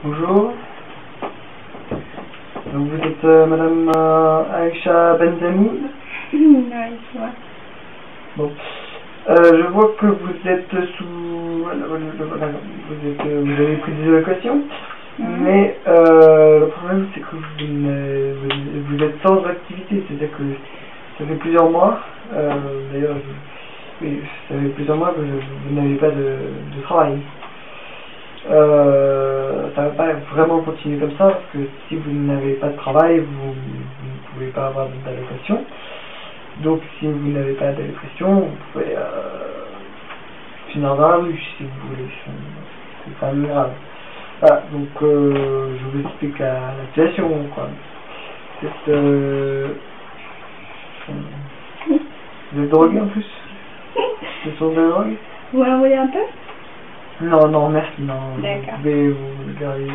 Bonjour. Donc vous êtes Madame Aïcha Benzamoud? Oui, c'est moi. Bon. Je vois que vous êtes sous... vous avez pris des allocations, mais le problème c'est que vous êtes sans activité, c'est-à-dire que ça fait plusieurs mois, d'ailleurs, oui, ça fait plusieurs mois que vous n'avez pas de travail. Ça ne va pas vraiment continuer comme ça, parce que si vous n'avez pas de travail, vous ne pouvez pas avoir d'allocation. Donc si vous n'avez pas d'allocation, vous pouvez finir dans la rue si vous voulez, c'est pas grave. Voilà, donc je vous explique la situation, quoi. Vous êtes drogué en plus? Ce sont des drogues? Vous m'envoyez un peu? Non, non, merci, non. D'accord. Vous pouvez vous garder.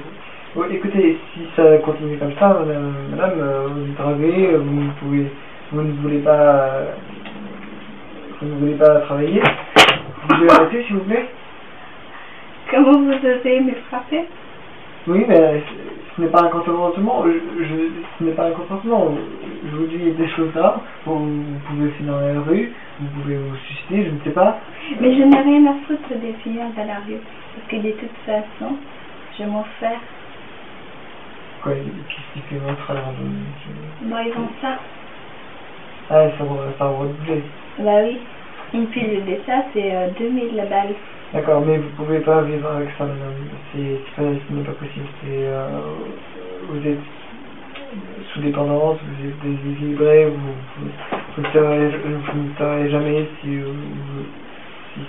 Bon, écoutez, si ça continue comme ça, madame, vous êtes drogué, vous ne voulez pas travailler. Vous pouvez arrêter, s'il vous plaît? Comment vous osez me frapper? Oui, mais ce n'est pas un consentement. Ce n'est pas un consentement. Je vous dis des choses là. Vous pouvez finir dans la rue, vous pouvez vous suicider, je ne sais pas. Mais je n'ai rien à foutre de finir dans la rue. Parce que de toute façon, je m'en fais. Quoi, qu'est-ce qui fait votre alors? Bon, ils ont ça. Ah, ça va redoubler. Bah oui. Une pile de ça, c'est 2000 balles. D'accord, mais vous pouvez pas vivre avec ça, madame. Ce n'est pas possible. Vous êtes sous dépendance, vous êtes déséquilibré, vous ne saurez jamais si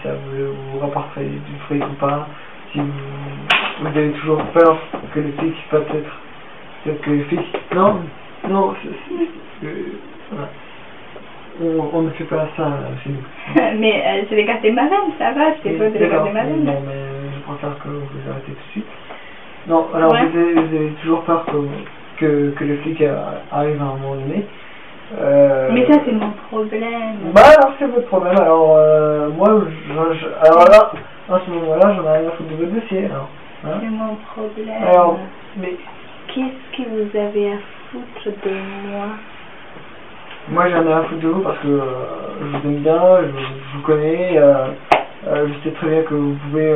ça vous rapporterait du fric ou pas. Si vous avez toujours peur que le flic peut-être que le flic... Non, voilà. On ne fait pas ça chez nous. Mais c'est des cartes marraines, ça va, c'est pas des cartes marraines. Non, mais je préfère que vous arrêtez tout de suite. Non, alors ouais. vous avez toujours peur que le flic arrive à un moment donné. Mais ça, c'est mon problème. Bah alors c'est votre problème. Alors moi, alors là, à ce moment-là, j'en ai rien à foutre de votre dossier. Alors, hein? C'est mon problème. Alors, mais qu'est-ce que vous avez à foutre de moi? Moi j'en ai un foutre de vous parce que je vous aime bien, je vous connais, je sais très bien que vous pouvez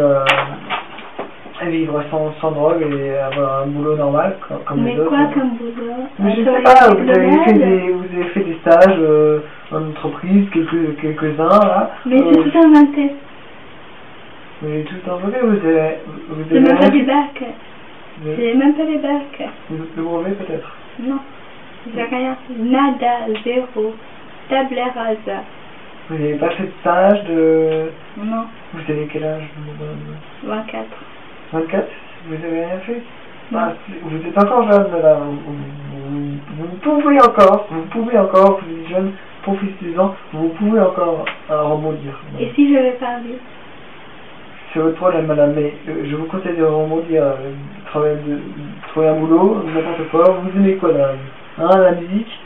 vivre sans drogue et avoir un boulot normal comme les autres. Mais quoi comme boulot? Mais je sais pas, vous avez fait des stages en entreprise, quelques-uns là. Mais c'est tout inventé. Vous avez tout inventé, vous avez c'est même pas des bacs. C'est même pas des bacs. Le brevet peut-être? Non. J'ai rien. Nada, zéro. Table rasa. Vous n'avez pas fait de stage de... Non. Vous avez quel âge? 24. 24? Vous avez rien fait? Ah, vous êtes encore jeune, madame. Vous pouvez encore, vous êtes jeune, profitez-en, vous pouvez encore rebondir. Et si je vais pas vivre? C'est votre problème, madame, mais je vous conseille de rebondir, trouver un boulot, n'importe quoi. Vous aimez quoi dans la vie? Hein, la musique,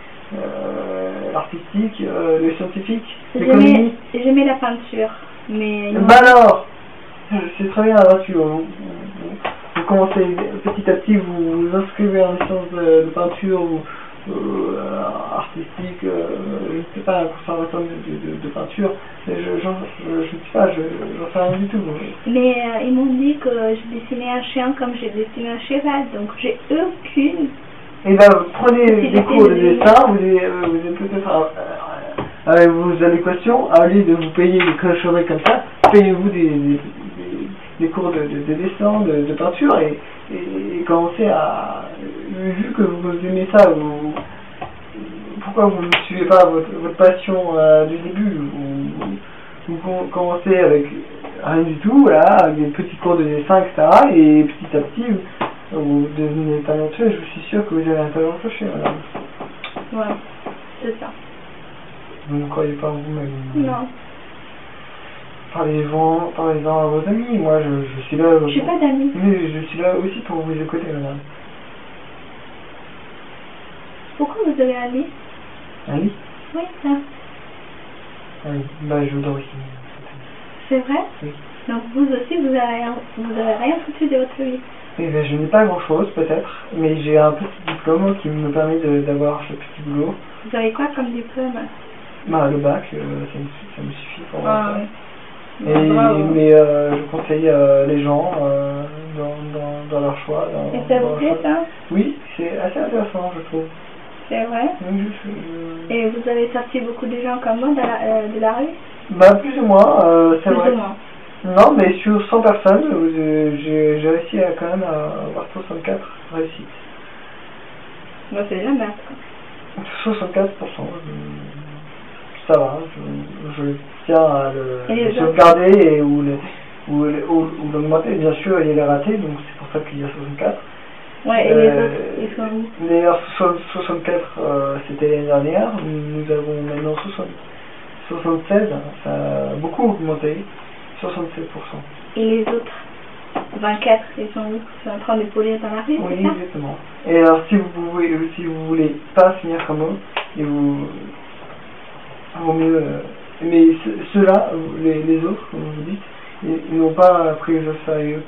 l'artistique, le scientifique, l'économie? J'aimais la peinture, mais... Bah alors, c'est très bien la peinture. Vous commencez petit à petit, vous vous inscrivez en licence de peinture ou artistique, je ne sais pas, un conservatoire de peinture. Je ne sais pas, j'en sais rien du tout. Mais ils m'ont dit que je dessinais un chien comme j'ai dessiné un cheval, donc j'ai aucune... Et là, prenez des cours de dessin, vous êtes peut-être avec vos allocations, à lieu de vous payer des cochonneries comme ça, payez-vous des cours de dessin, de peinture et commencez à... Vu que vous aimez ça, pourquoi vous ne suivez pas votre passion du début? Vous commencez avec rien du tout, voilà, avec des petits cours de dessin, etc. Et petit à petit, vous devenez talentueux, je suis sûr que vous avez un talent caché, madame. Ouais, c'est ça. Vous ne croyez pas en vous-même? Non. Parlez-en à vos amis, moi je suis là... Je suis pas d'amis. Mais je suis là aussi pour vous écouter, madame. Pourquoi vous avez un lit? Un lit? Oui, ça. Ah oui, bah je dors ici. C'est vrai? Oui. Donc vous aussi, vous avez rien foutu de votre vie. Eh ben, je n'ai pas grand chose peut-être, mais j'ai un petit diplôme qui me permet d'avoir ce petit boulot. Vous avez quoi comme diplôme? Bah, le bac, ça me suffit pour ça. Oui. Mais je conseille les gens dans leur choix. Et ça vous plaît ça? Oui, c'est assez intéressant je trouve. C'est vrai? Oui, Et vous avez sorti beaucoup de gens comme moi de la rue? Bah plus ou moins, c'est vrai. Plus ou moins. Non, mais sur 100 personnes, j'ai réussi à quand même avoir 64 réussites. Moi c'est la merde. 64%. Ça va, je tiens à le sauvegarder ou l'augmenter. Bien sûr, il est raté, donc c'est pour ça qu'il y a 64. Ouais, et les autres, ils sont où? Les 64, c'était l'année dernière. Nous avons maintenant 76, ça a beaucoup augmenté, 67%. Et les autres 24, ils sont où? Ils sont en train de polir dans la rue? Oui, exactement. Et alors, si vous voulez pas finir comme eux, il vaut mieux. Mais ceux-là, les autres, comme vous dites, ils n'ont pas pris au sérieux,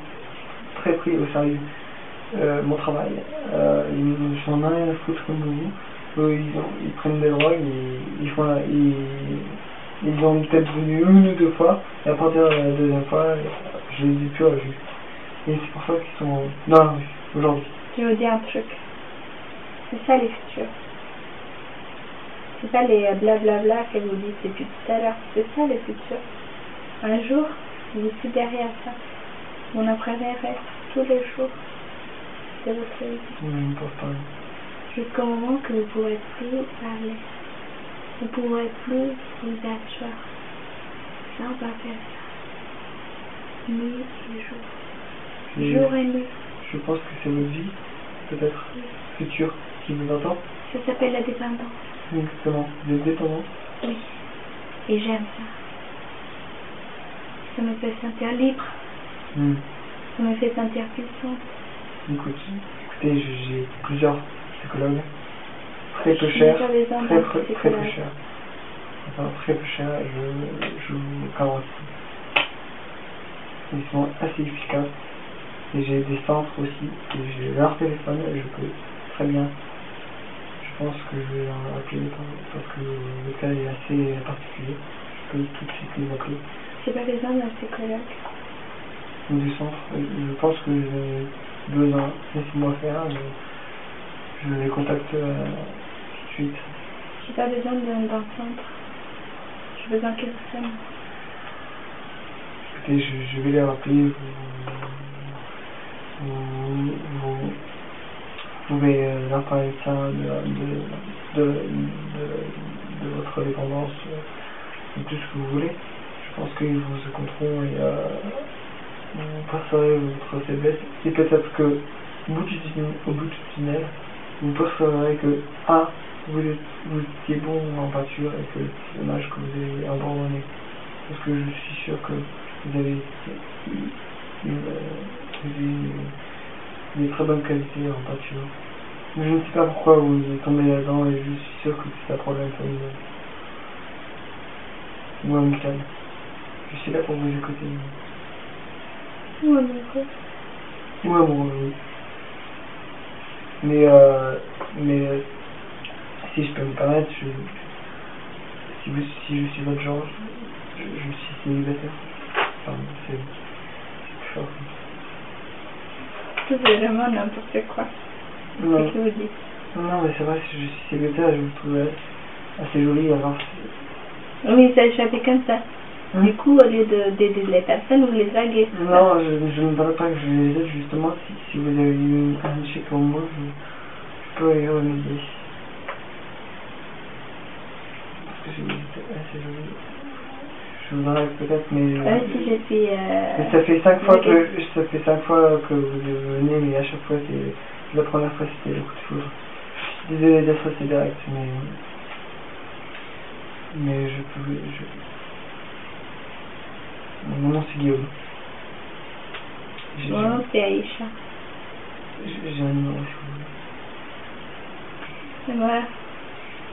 très pris au sérieux mon travail. Ils n'en ont rien à foutre comme vous. Eux, ils prennent des drogues, ils ont peut-être venu une ou deux fois, et à partir de la deuxième fois, je les ai plus revus. Et c'est pour ça qu'ils sont dans la rue aujourd'hui. Je vais vous dire un truc. C'est ça les futurs. C'est pas les blablabla que vous dites depuis tout à l'heure. C'est ça les futurs. Un jour, vous êtes derrière ça. Vous en apprenez tous les jours de votre vie. Jusqu'au moment que vous ne pourrez plus parler. Vous ne pourrez plus vous asseoir. Ça, on va faire ça. Nuit et jour. Jour et nuit. Je pense que c'est votre vie, peut-être, future, qui vous entend. Ça s'appelle la dépendance. Exactement. Vous êtes dépendant. Oui. Et j'aime ça. Ça me fait sentir libre. Ça me fait sentir puissante. Écoutez, j'ai plusieurs psychologues. Très peu cher. Très peu cher. Enfin, très peu cher, je vous garantis. Ils sont assez efficaces. Et j'ai des centres aussi. Et j'ai leur téléphone et je peux très bien. Je pense que je vais leur appeler parce que le cas est assez particulier. Je peux tout de suite les appeler. J'ai pas besoin d'un psychologue. Ou du centre. Je pense que j'ai besoin. Laissez-moi faire. Je les contacte tout de suite. J'ai pas besoin d'un centre. J'ai besoin qu'ils s'aiment. Écoutez, je vais les rappeler. Vous pouvez leur parler de ça, de votre dépendance, de tout ce que vous voulez. Je pense qu'ils vous écouteront et vous percevrez votre faiblesse. Et peut-être que au bout du tunnel, vous percevrez que vous étiez bon en peinture et que c'est dommage que vous ayez abandonné. Parce que je suis sûr que vous avez des très bonnes qualités en peinture. Mais je ne sais pas pourquoi vous êtes tombé là-dedans et je suis sûr que c'est un problème familial. Ou amical. Je suis là pour vous écouter. Ou amoureux. Ou amoureux, oui. Mais si je peux me permettre, si je suis votre genre, je suis célibataire. Enfin, c'est plus fort. C'est vraiment n'importe quoi. Non. Qu'est-ce que vous dites? Non, mais c'est vrai, si je suis célibataire, je vous trouve assez jolie, alors. Oui, ça échappé comme ça. Du coup, au lieu d'aider les personnes, vous les draguez. Non, je ne parle pas que je les aide, justement. Si vous avez eu un échec comme moi, je peux y remédier. Parce que c'est assez joli. Je vous drague peut-être, mais. Si je suis. Mais ça fait 5 fois que vous venez, mais à chaque fois, la première fois, c'était le coup de foudre. Je suis désolé d'être assez direct, mais je peux. Mon nom c'est Guillaume. Mon nom c'est Aïcha. J'ai un numéro si vous voulez. Et moi,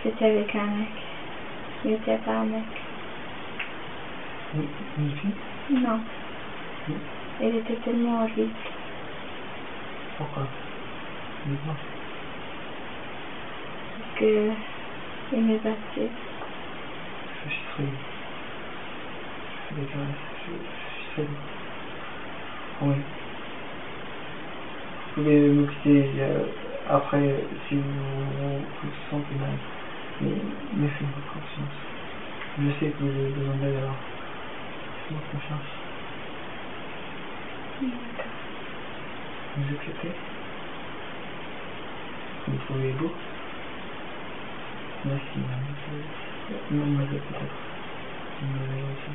j'étais avec un mec. Il était pas un mec. Une fille? Non. Elle était tellement horrible. Pourquoi? Dis-moi. Parce que il me battait. Je suis très libre. Je suis très libre. Oui. Vous pouvez me quitter après si vous sentez mal. Mais faites-moi confiance. Je sais que vous avez besoin d'aide alors. Faites-moi confiance. D'accord. Vous acceptez? Vous me trouvez beau? Merci, mademoiselle peut-être. Mademoiselle aussi.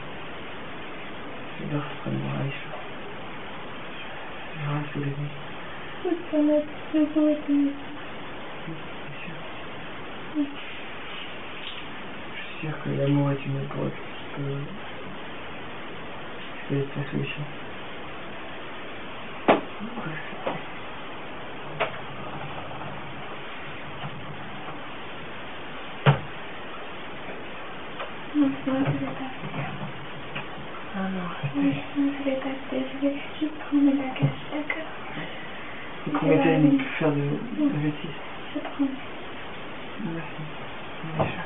J'adore ce prénom, Aïcha. Je reste sous les nuits. C'est notre beau et tout. Bien sûr. Je suis sûr que l'amour est une drogue qui peut être la solution. Non, c'est moi qui vais passer. Ah non, Oui, non, je vais passer. Je vais juste prendre ma bagage, d'accord? vous promettez de ne plus faire de bêtises. Je prends. Merci. Aïcha.